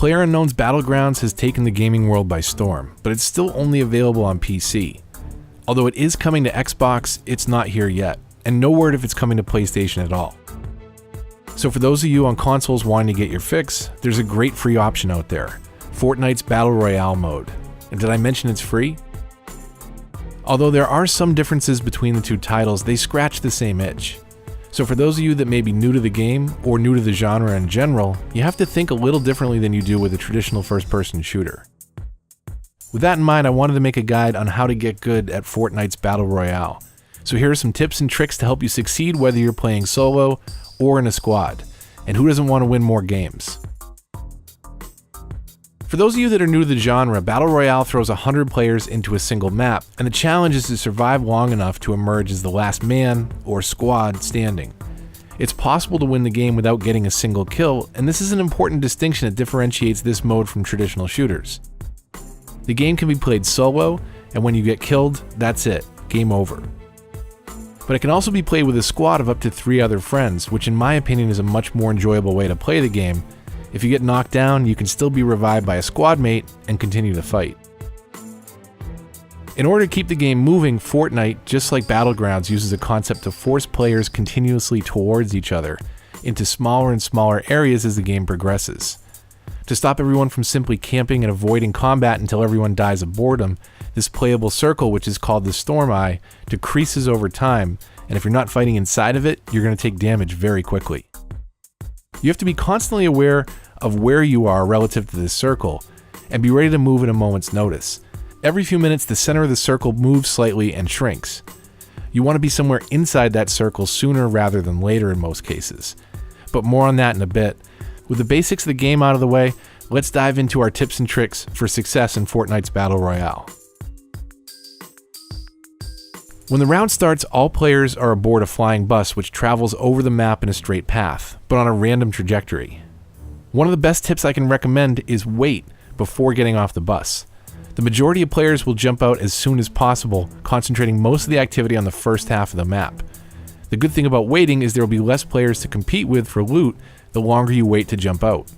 PlayerUnknown's Battlegrounds has taken the gaming world by storm, but it's still only available on PC. Although it is coming to Xbox, it's not here yet, and no word if it's coming to PlayStation at all. So for those of you on consoles wanting to get your fix, there's a great free option out there, Fortnite's Battle Royale mode. And did I mention it's free? Although there are some differences between the two titles, they scratch the same itch. So for those of you that may be new to the game, or new to the genre in general, you have to think a little differently than you do with a traditional first-person shooter. With that in mind, I wanted to make a guide on how to get good at Fortnite's Battle Royale. So here are some tips and tricks to help you succeed whether you're playing solo or in a squad. And who doesn't want to win more games? For those of you that are new to the genre, Battle Royale throws 100 players into a single map, and the challenge is to survive long enough to emerge as the last man or squad standing. It's possible to win the game without getting a single kill, and this is an important distinction that differentiates this mode from traditional shooters. The game can be played solo, and when you get killed, that's it, game over. But it can also be played with a squad of up to 3 other friends, which in my opinion is a much more enjoyable way to play the game. If you get knocked down, you can still be revived by a squad mate and continue the fight. In order to keep the game moving, Fortnite, just like Battlegrounds, uses a concept to force players continuously towards each other, into smaller and smaller areas as the game progresses. To stop everyone from simply camping and avoiding combat until everyone dies of boredom, this playable circle, which is called the Storm Eye, decreases over time, and if you're not fighting inside of it, you're going to take damage very quickly. You have to be constantly aware of where you are relative to this circle, and be ready to move at a moment's notice. Every few minutes, the center of the circle moves slightly and shrinks. You want to be somewhere inside that circle sooner rather than later in most cases. But more on that in a bit. With the basics of the game out of the way, let's dive into our tips and tricks for success in Fortnite's Battle Royale. When the round starts, all players are aboard a flying bus which travels over the map in a straight path, but on a random trajectory. One of the best tips I can recommend is wait before getting off the bus. The majority of players will jump out as soon as possible, concentrating most of the activity on the first half of the map. The good thing about waiting is there will be less players to compete with for loot the longer you wait to jump out.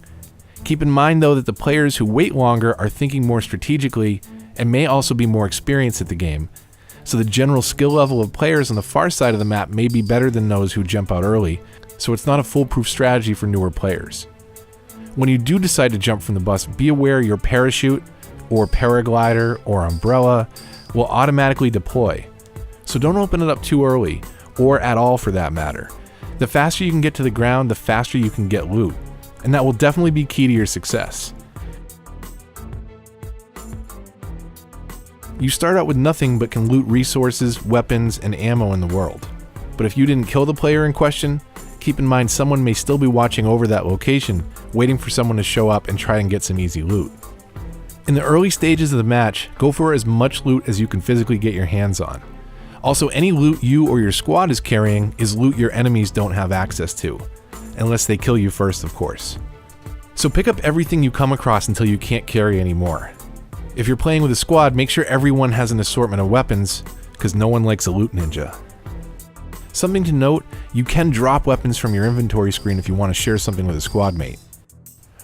Keep in mind though that the players who wait longer are thinking more strategically and may also be more experienced at the game, so the general skill level of players on the far side of the map may be better than those who jump out early, so it's not a foolproof strategy for newer players. When you do decide to jump from the bus, be aware your parachute or paraglider or umbrella will automatically deploy, so don't open it up too early, or at all for that matter. The faster you can get to the ground, the faster you can get loot, and that will definitely be key to your success. You start out with nothing but can loot resources, weapons, and ammo in the world. But if you didn't kill the player in question, keep in mind someone may still be watching over that location, waiting for someone to show up and try and get some easy loot. In the early stages of the match, go for as much loot as you can physically get your hands on. Also, any loot you or your squad is carrying is loot your enemies don't have access to, unless they kill you first, of course. So pick up everything you come across until you can't carry anymore. If you're playing with a squad, make sure everyone has an assortment of weapons, because no one likes a loot ninja. Something to note, you can drop weapons from your inventory screen if you want to share something with a squad mate.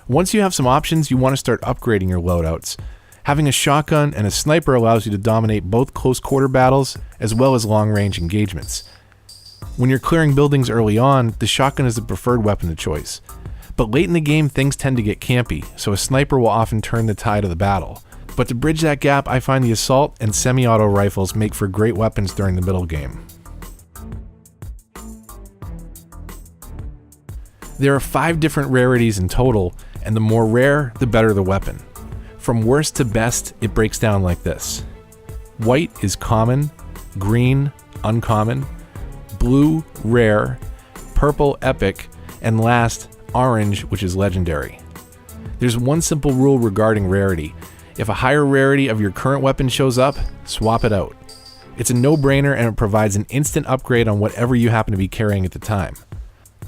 Once you have some options, you want to start upgrading your loadouts. Having a shotgun and a sniper allows you to dominate both close quarter battles as well as long range engagements. When you're clearing buildings early on, the shotgun is the preferred weapon of choice. But late in the game, things tend to get campy, so a sniper will often turn the tide of the battle. But to bridge that gap, I find the assault and semi-auto rifles make for great weapons during the middle game. There are 5 different rarities in total, and the more rare, the better the weapon. From worst to best, it breaks down like this. White is common, green, uncommon, blue, rare, purple, epic, and last, orange, which is legendary. There's one simple rule regarding rarity. If a higher rarity of your current weapon shows up, swap it out. It's a no-brainer and it provides an instant upgrade on whatever you happen to be carrying at the time.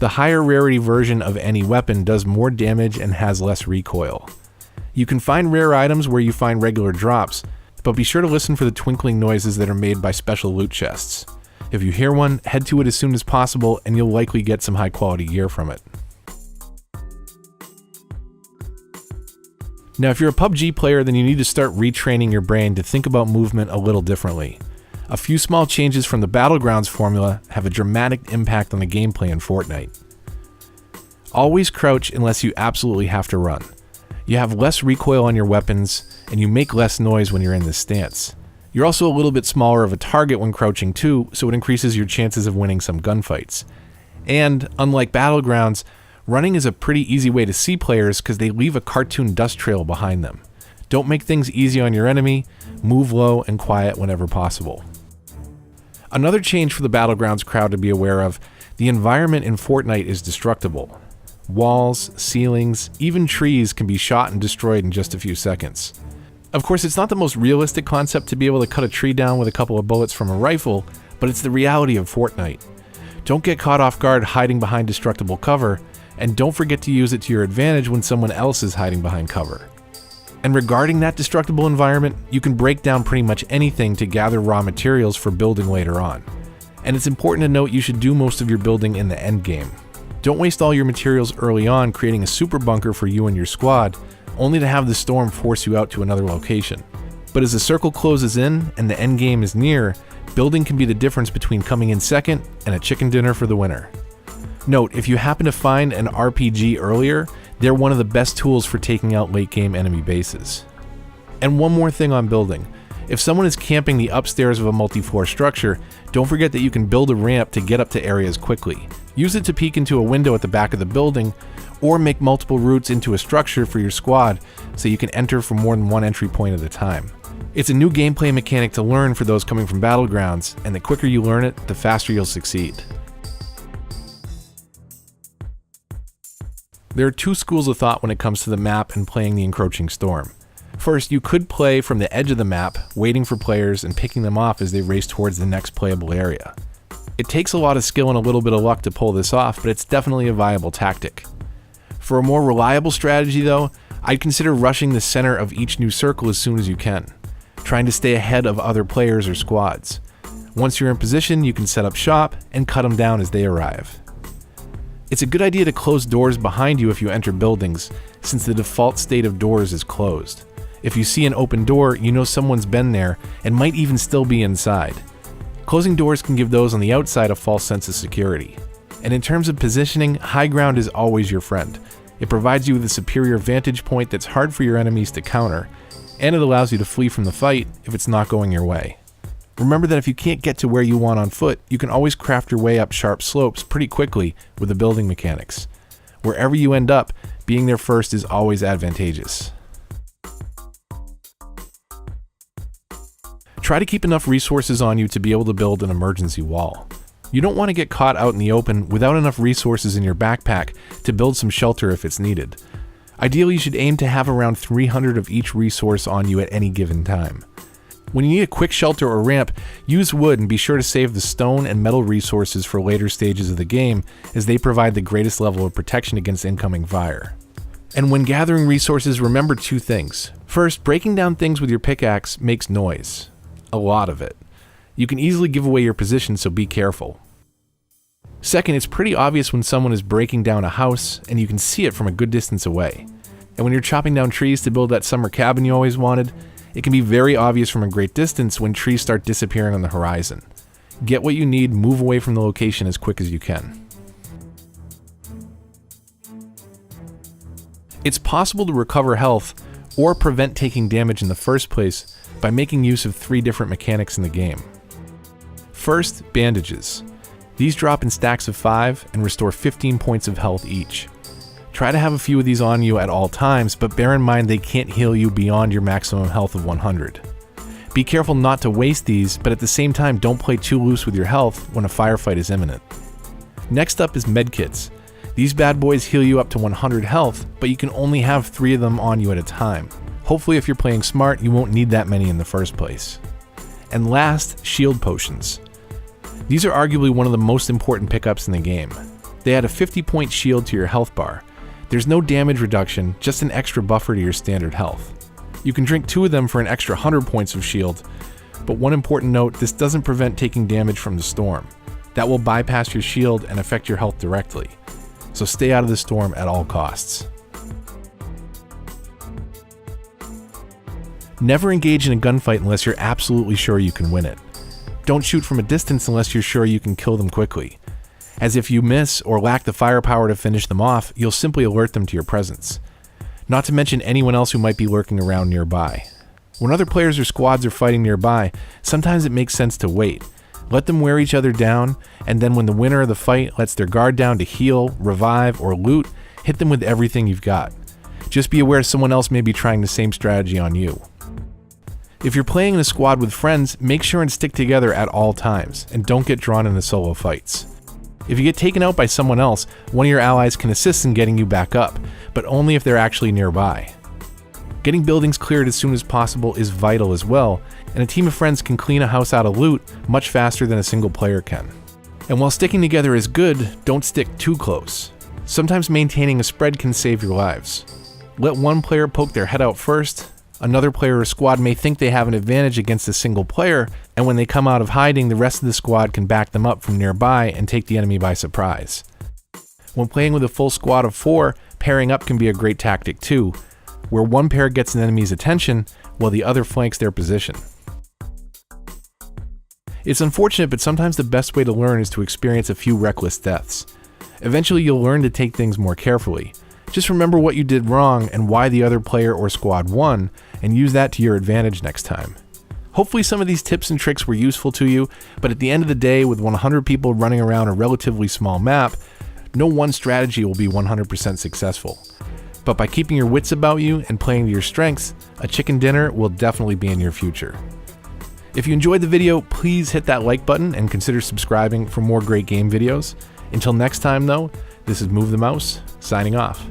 The higher rarity version of any weapon does more damage and has less recoil. You can find rare items where you find regular drops, but be sure to listen for the twinkling noises that are made by special loot chests. If you hear one, head to it as soon as possible and you'll likely get some high quality gear from it. Now, if you're a PUBG player, then you need to start retraining your brain to think about movement a little differently. A few small changes from the Battlegrounds formula have a dramatic impact on the gameplay in Fortnite. Always crouch unless you absolutely have to run. You have less recoil on your weapons, and you make less noise when you're in this stance. You're also a little bit smaller of a target when crouching too, so it increases your chances of winning some gunfights. And, unlike Battlegrounds, running is a pretty easy way to see players because they leave a cartoon dust trail behind them. Don't make things easy on your enemy, move low and quiet whenever possible. Another change for the Battlegrounds crowd to be aware of, the environment in Fortnite is destructible. Walls, ceilings, even trees can be shot and destroyed in just a few seconds. Of course, it's not the most realistic concept to be able to cut a tree down with a couple of bullets from a rifle, but it's the reality of Fortnite. Don't get caught off guard hiding behind destructible cover, and don't forget to use it to your advantage when someone else is hiding behind cover. And regarding that destructible environment, you can break down pretty much anything to gather raw materials for building later on. And it's important to note you should do most of your building in the end game. Don't waste all your materials early on creating a super bunker for you and your squad, only to have the storm force you out to another location. But as the circle closes in and the end game is near, building can be the difference between coming in second and a chicken dinner for the winner. Note, if you happen to find an RPG earlier, they're one of the best tools for taking out late game enemy bases. And one more thing on building. If someone is camping the upstairs of a multi-floor structure, don't forget that you can build a ramp to get up to areas quickly. Use it to peek into a window at the back of the building, or make multiple routes into a structure for your squad so you can enter from more than one entry point at a time. It's a new gameplay mechanic to learn for those coming from Battlegrounds, and the quicker you learn it, the faster you'll succeed. There are two schools of thought when it comes to the map and playing the encroaching storm. First, you could play from the edge of the map, waiting for players and picking them off as they race towards the next playable area. It takes a lot of skill and a little bit of luck to pull this off, but it's definitely a viable tactic. For a more reliable strategy though, I'd consider rushing the center of each new circle as soon as you can, trying to stay ahead of other players or squads. Once you're in position, you can set up shop and cut them down as they arrive. It's a good idea to close doors behind you if you enter buildings, since the default state of doors is closed. If you see an open door, you know someone's been there and might even still be inside. Closing doors can give those on the outside a false sense of security. And in terms of positioning, high ground is always your friend. It provides you with a superior vantage point that's hard for your enemies to counter, and it allows you to flee from the fight if it's not going your way. Remember that if you can't get to where you want on foot, you can always craft your way up sharp slopes pretty quickly with the building mechanics. Wherever you end up, being there first is always advantageous. Try to keep enough resources on you to be able to build an emergency wall. You don't want to get caught out in the open without enough resources in your backpack to build some shelter if it's needed. Ideally, you should aim to have around 300 of each resource on you at any given time. When you need a quick shelter or ramp, use wood and be sure to save the stone and metal resources for later stages of the game, as they provide the greatest level of protection against incoming fire. And when gathering resources, remember two things. First, breaking down things with your pickaxe makes noise. A lot of it. You can easily give away your position, so be careful. Second, it's pretty obvious when someone is breaking down a house, and you can see it from a good distance away. And when you're chopping down trees to build that summer cabin you always wanted, it can be very obvious from a great distance when trees start disappearing on the horizon. Get what you need, move away from the location as quick as you can. It's possible to recover health or prevent taking damage in the first place by making use of 3 different mechanics in the game. First, bandages. These drop in stacks of 5 and restore 15 points of health each. Try to have a few of these on you at all times, but bear in mind they can't heal you beyond your maximum health of 100. Be careful not to waste these, but at the same time don't play too loose with your health when a firefight is imminent. Next up is medkits. These bad boys heal you up to 100 health, but you can only have 3 of them on you at a time. Hopefully if you're playing smart, you won't need that many in the first place. And last, shield potions. These are arguably one of the most important pickups in the game. They add a 50-point shield to your health bar. There's no damage reduction, just an extra buffer to your standard health. You can drink 2 of them for an extra 100 points of shield, but one important note, this doesn't prevent taking damage from the storm. That will bypass your shield and affect your health directly. So stay out of the storm at all costs. Never engage in a gunfight unless you're absolutely sure you can win it. Don't shoot from a distance unless you're sure you can kill them quickly, as if you miss or lack the firepower to finish them off, you'll simply alert them to your presence. Not to mention anyone else who might be lurking around nearby. When other players or squads are fighting nearby, sometimes it makes sense to wait. Let them wear each other down, and then when the winner of the fight lets their guard down to heal, revive, or loot, hit them with everything you've got. Just be aware someone else may be trying the same strategy on you. If you're playing in a squad with friends, make sure and stick together at all times, and don't get drawn into solo fights. If you get taken out by someone else, one of your allies can assist in getting you back up, but only if they're actually nearby. Getting buildings cleared as soon as possible is vital as well, and a team of friends can clean a house out of loot much faster than a single player can. And while sticking together is good, don't stick too close. Sometimes maintaining a spread can save your lives. Let one player poke their head out first. Another player or squad may think they have an advantage against a single player, and when they come out of hiding, the rest of the squad can back them up from nearby and take the enemy by surprise. When playing with a full squad of 4, pairing up can be a great tactic too, where one pair gets an enemy's attention while the other flanks their position. It's unfortunate, but sometimes the best way to learn is to experience a few reckless deaths. Eventually you'll learn to take things more carefully. Just remember what you did wrong and why the other player or squad won, and use that to your advantage next time. Hopefully some of these tips and tricks were useful to you, but at the end of the day, with 100 people running around a relatively small map, no one strategy will be 100% successful. But by keeping your wits about you and playing to your strengths, a chicken dinner will definitely be in your future. If you enjoyed the video, please hit that like button and consider subscribing for more great game videos. Until next time though, this is Move the Mouse, signing off.